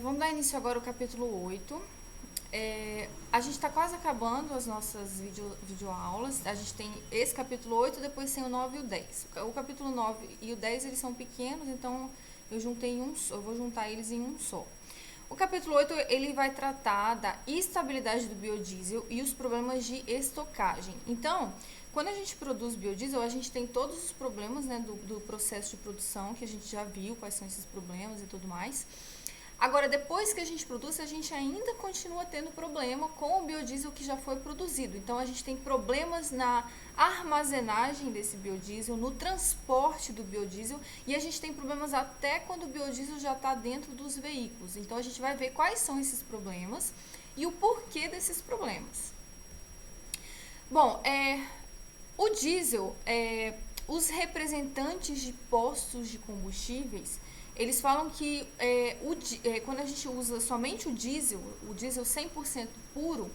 Vamos dar início agora ao capítulo 8. A gente está quase acabando as nossas videoaulas. A gente tem esse capítulo 8, depois tem o 9 e o 10. O capítulo 9 e o 10 eles são pequenos, então eu vou juntar eles em um só. O capítulo 8 ele vai tratar da estabilidade do biodiesel e os problemas de estocagem. Então, quando a gente produz biodiesel, a gente tem todos os problemas, né, do processo de produção, que a gente já viu quais são esses problemas e tudo mais. Agora, depois que a gente produz, a gente ainda continua tendo problema com o biodiesel que já foi produzido. Então, a gente tem problemas na armazenagem desse biodiesel, no transporte do biodiesel, e a gente tem problemas até quando o biodiesel já está dentro dos veículos. Então, a gente vai ver quais são esses problemas e o porquê desses problemas. Bom, o diesel, os representantes de postos de combustíveis, eles falam que quando a gente usa somente o diesel 100% puro,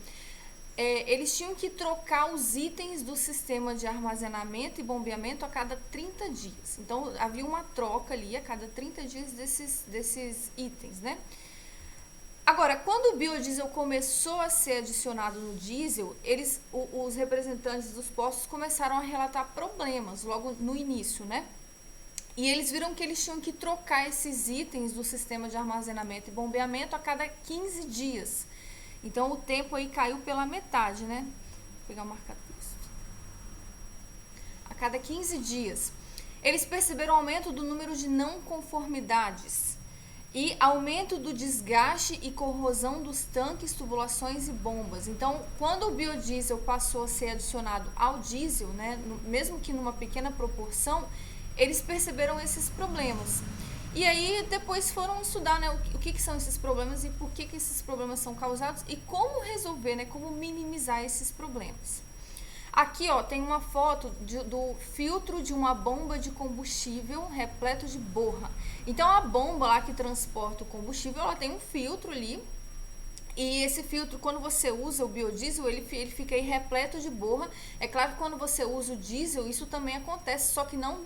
eles tinham que trocar os itens do sistema de armazenamento e bombeamento a cada 30 dias. Então, havia uma troca ali a cada 30 dias desses itens, né? Agora, quando o biodiesel começou a ser adicionado no diesel, os representantes dos postos começaram a relatar problemas logo no início, né? E eles viram que eles tinham que trocar esses itens do sistema de armazenamento e bombeamento a cada 15 dias. Então, o tempo aí caiu pela metade, né? Vou pegar o marca-texto. A cada 15 dias. Eles perceberam aumento do número de não conformidades e aumento do desgaste e corrosão dos tanques, tubulações e bombas. Então, quando o biodiesel passou a ser adicionado ao diesel, né, mesmo que numa pequena proporção, eles perceberam esses problemas. E aí depois foram estudar, né, o que são esses problemas e por que esses problemas são causados e como resolver, né, como minimizar esses problemas. Aqui, ó, tem uma foto do filtro de uma bomba de combustível repleto de borra. Então, a bomba lá que transporta o combustível, ela tem um filtro ali. E esse filtro, quando você usa o biodiesel, ele fica aí repleto de borra. É claro que quando você usa o diesel, isso também acontece, só que não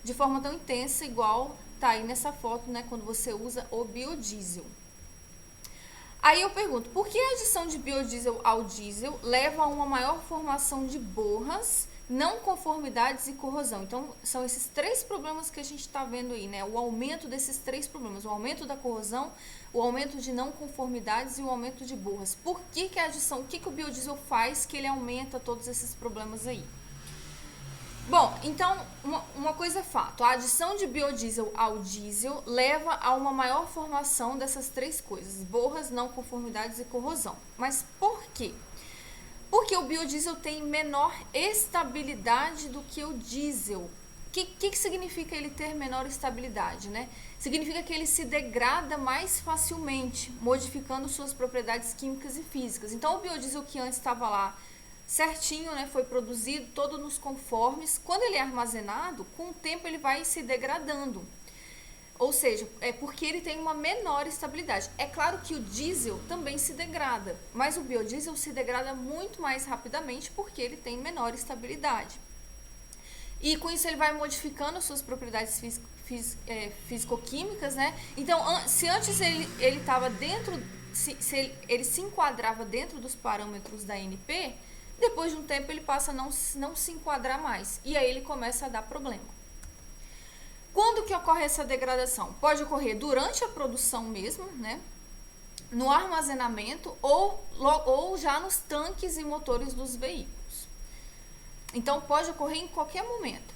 de forma tão intensa, igual tá aí nessa foto, né, quando você usa o biodiesel. Aí eu pergunto, por que a adição de biodiesel ao diesel leva a uma maior formação de borras, não conformidades e corrosão? Então, são esses três problemas que a gente está vendo aí, né? O aumento desses três problemas, o aumento da corrosão, o aumento de não conformidades e o aumento de borras. Por que a adição, o que o biodiesel faz que ele aumenta todos esses problemas aí? Bom, então, uma coisa é fato, a adição de biodiesel ao diesel leva a uma maior formação dessas três coisas, borras, não conformidades e corrosão. Mas por quê? Porque o biodiesel tem menor estabilidade do que o diesel. O que significa ele ter menor estabilidade, né? Significa que ele se degrada mais facilmente, modificando suas propriedades químicas e físicas. Então, o biodiesel que antes estava lá certinho, né, foi produzido todo nos conformes, quando ele é armazenado, com o tempo ele vai se degradando. Ou seja, é porque ele tem uma menor estabilidade. É claro que o diesel também se degrada, mas o biodiesel se degrada muito mais rapidamente porque ele tem menor estabilidade. E com isso ele vai modificando suas propriedades físico-químicas, né? Então, se antes ele estava dentro, se ele se enquadrava dentro dos parâmetros da ANP, depois de um tempo ele passa a não se enquadrar mais. E aí ele começa a dar problema. Quando que ocorre essa degradação? Pode ocorrer durante a produção mesmo, né? No armazenamento ou já nos tanques e motores dos veículos. Então pode ocorrer em qualquer momento.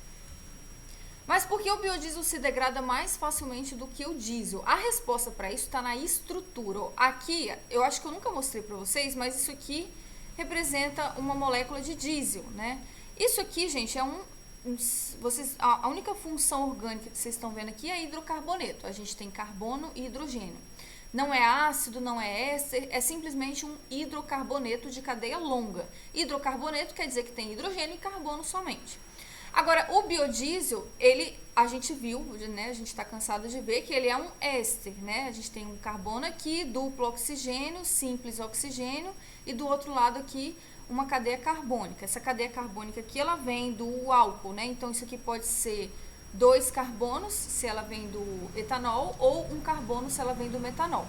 Mas por que o biodiesel se degrada mais facilmente do que o diesel? A resposta para isso está na estrutura. Aqui, eu acho que eu nunca mostrei para vocês, mas isso aqui representa uma molécula de diesel, né? Isso aqui, gente, é a única função orgânica que vocês estão vendo aqui é hidrocarboneto. A gente tem carbono e hidrogênio. Não é ácido, não é éster, é simplesmente um hidrocarboneto de cadeia longa. Hidrocarboneto quer dizer que tem hidrogênio e carbono somente. Agora, o biodiesel, a gente viu, né, a gente está cansado de ver que ele é um éster, né? A gente tem um carbono aqui, duplo oxigênio, simples oxigênio, e do outro lado aqui uma cadeia carbônica. Essa cadeia carbônica aqui, ela vem do álcool, né? Então, isso aqui pode ser 2 carbonos, se ela vem do etanol, ou um carbono, se ela vem do metanol.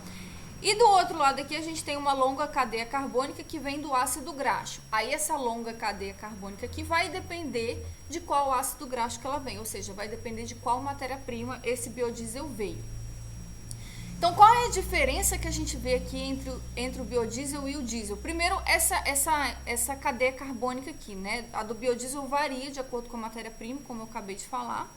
E do outro lado aqui a gente tem uma longa cadeia carbônica que vem do ácido graxo. Aí essa longa cadeia carbônica aqui vai depender de qual ácido graxo que ela vem, ou seja, vai depender de qual matéria-prima esse biodiesel veio. Então, qual é a diferença que a gente vê aqui entre o biodiesel e o diesel? Primeiro, essa cadeia carbônica aqui, né? A do biodiesel varia de acordo com a matéria-prima, como eu acabei de falar.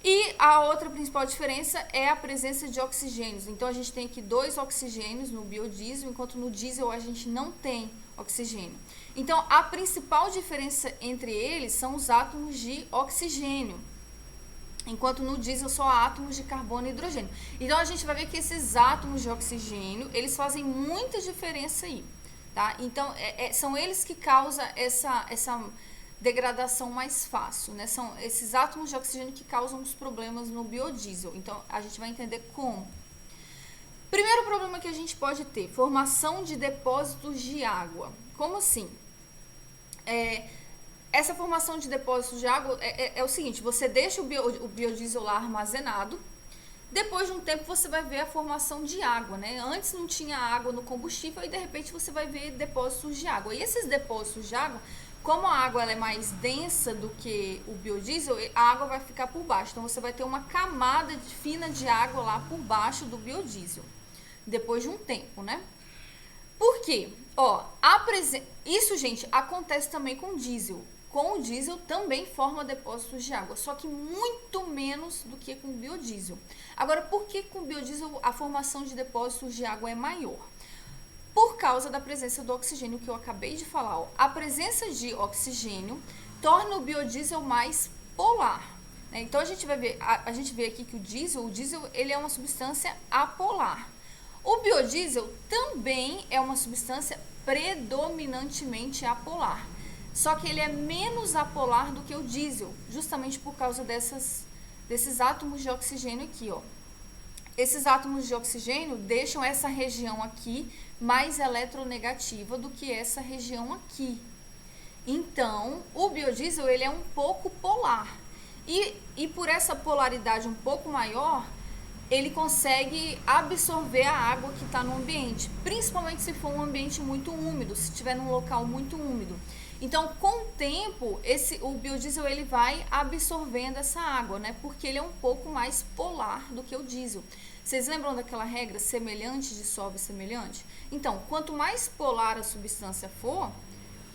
E a outra principal diferença é a presença de oxigênios. Então, a gente tem aqui 2 oxigênios no biodiesel, enquanto no diesel a gente não tem oxigênio. Então, a principal diferença entre eles são os átomos de oxigênio, enquanto no diesel só há átomos de carbono e hidrogênio. Então, a gente vai ver que esses átomos de oxigênio, eles fazem muita diferença aí, tá? Então, são eles que causam essa degradação mais fácil, né? São esses átomos de oxigênio que causam os problemas no biodiesel. Então, a gente vai entender como. Primeiro problema que a gente pode ter, formação de depósitos de água. Como assim? Essa formação de depósitos de água é o seguinte, você deixa o biodiesel lá armazenado, depois de um tempo você vai ver a formação de água, né? Antes não tinha água no combustível e de repente você vai ver depósitos de água. E esses depósitos de água, como a água ela é mais densa do que o biodiesel, a água vai ficar por baixo. Então você vai ter uma camada fina de água lá por baixo do biodiesel, depois de um tempo, né? Por quê? Isso, gente, acontece também com o diesel. Com o diesel também forma depósitos de água, só que muito menos do que com o biodiesel. Agora, por que com o biodiesel a formação de depósitos de água é maior? Por causa da presença do oxigênio que eu acabei de falar. A presença de oxigênio torna o biodiesel mais polar, né? Então a gente vê aqui que o diesel ele é uma substância apolar. O biodiesel também é uma substância predominantemente apolar. Só que ele é menos apolar do que o diesel, justamente por causa desses átomos de oxigênio aqui, ó. Esses átomos de oxigênio deixam essa região aqui mais eletronegativa do que essa região aqui. Então, o biodiesel ele é um pouco polar. E por essa polaridade um pouco maior, ele consegue absorver a água que está no ambiente, principalmente se for um ambiente muito úmido, se estiver num local muito úmido. Então, com o tempo, o biodiesel ele vai absorvendo essa água, né? Porque ele é um pouco mais polar do que o diesel. Vocês lembram daquela regra semelhante dissolve semelhante? Então, quanto mais polar a substância for,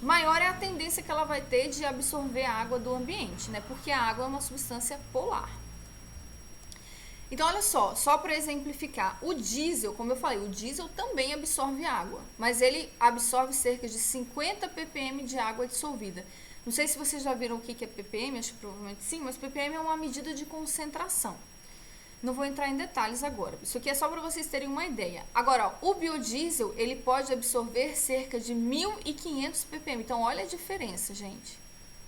maior é a tendência que ela vai ter de absorver a água do ambiente, né? Porque a água é uma substância polar. Então, olha só para exemplificar, o diesel, como eu falei, o diesel também absorve água, mas ele absorve cerca de 50 ppm de água dissolvida. Não sei se vocês já viram o que é ppm, acho que provavelmente sim, mas ppm é uma medida de concentração. Não vou entrar em detalhes agora, isso aqui é só para vocês terem uma ideia. Agora, ó, o biodiesel, ele pode absorver cerca de 1.500 ppm, então olha a diferença, gente.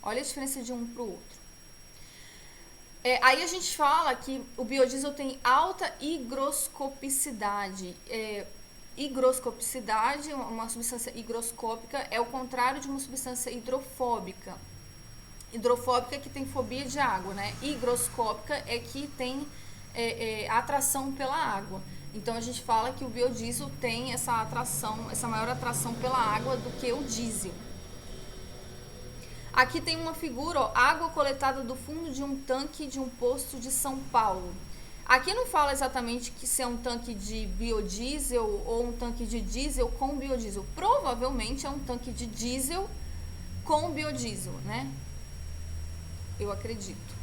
Olha a diferença de um para o outro. Aí a gente fala que o biodiesel tem alta higroscopicidade. Higroscopicidade, uma substância higroscópica, é o contrário de uma substância hidrofóbica. Hidrofóbica é que tem fobia de água, né? Higroscópica é que tem atração pela água. Então a gente fala que o biodiesel tem essa maior atração pela água do que o diesel. Aqui tem uma figura, ó, água coletada do fundo de um tanque de um posto de São Paulo. Aqui não fala exatamente que se é um tanque de biodiesel ou um tanque de diesel com biodiesel. Provavelmente é um tanque de diesel com biodiesel, né? Eu acredito.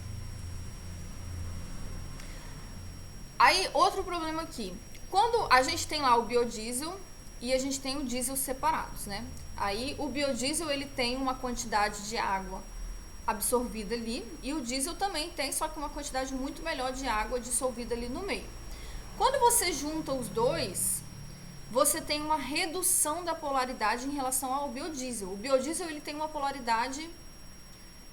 Aí, outro problema aqui. Quando a gente tem lá o biodiesel e a gente tem o diesel separados, né? Aí o biodiesel ele tem uma quantidade de água absorvida ali e o diesel também tem, só que uma quantidade muito melhor de água dissolvida ali no meio. Quando você junta os dois, você tem uma redução da polaridade em relação ao biodiesel. O biodiesel ele tem uma polaridade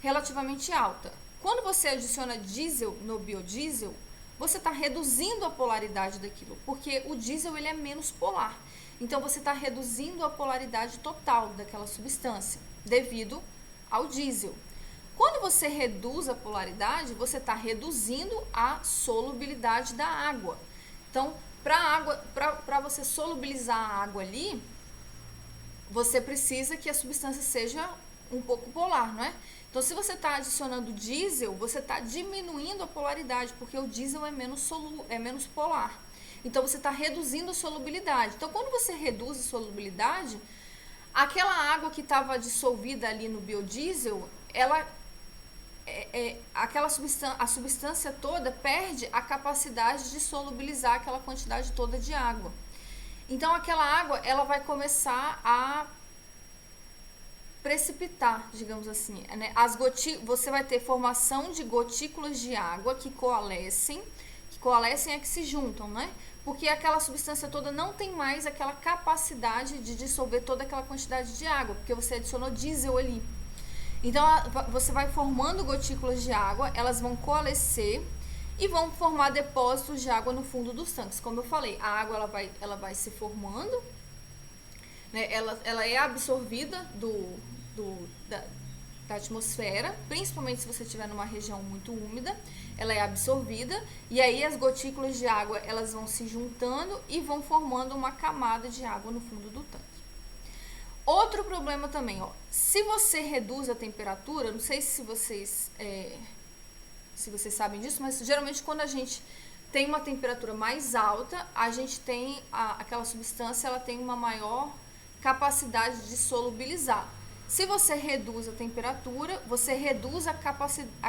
relativamente alta. Quando você adiciona diesel no biodiesel, você está reduzindo a polaridade daquilo, porque o diesel ele é menos polar. Então, você está reduzindo a polaridade total daquela substância, devido ao diesel. Quando você reduz a polaridade, você está reduzindo a solubilidade da água. Então, para você solubilizar a água ali, você precisa que a substância seja um pouco polar, não é? Então, se você está adicionando diesel, você está diminuindo a polaridade, porque o diesel é menos polar. Então, você está reduzindo a solubilidade. Então, quando você reduz a solubilidade, aquela água que estava dissolvida ali no biodiesel, a substância toda perde a capacidade de solubilizar aquela quantidade toda de água. Então, aquela água, ela vai começar a precipitar, digamos assim, né? Você vai ter formação de gotículas de água que coalescem é que se juntam, né? Porque aquela substância toda não tem mais aquela capacidade de dissolver toda aquela quantidade de água, porque você adicionou diesel ali. Então, você vai formando gotículas de água, elas vão coalescer e vão formar depósitos de água no fundo dos tanques. Como eu falei, a água ela vai se formando, né? Ela é absorvida da atmosfera, principalmente se você estiver numa região muito úmida, ela é absorvida e aí as gotículas de água elas vão se juntando e vão formando uma camada de água no fundo do tanque. Outro problema também, ó, se você reduz a temperatura, não sei se vocês sabem disso, mas geralmente quando a gente tem uma temperatura mais alta, a gente tem aquela substância, ela tem uma maior capacidade de solubilizar. Se você reduz a temperatura, você reduz a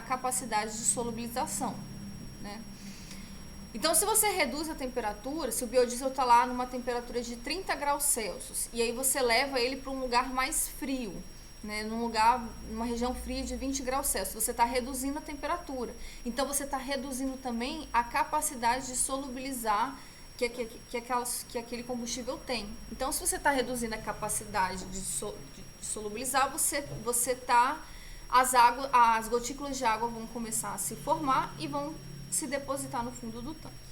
capacidade de solubilização, né? Então, se você reduz a temperatura, se o biodiesel está lá numa temperatura de 30 graus Celsius, e aí você leva ele para um lugar mais frio, né, numa região fria de 20 graus Celsius, você está reduzindo a temperatura. Então, você está reduzindo também a capacidade de solubilizar que aquele combustível tem. Então, se você está reduzindo a capacidade de solubilizar, as gotículas de água vão começar a se formar e vão se depositar no fundo do tanque.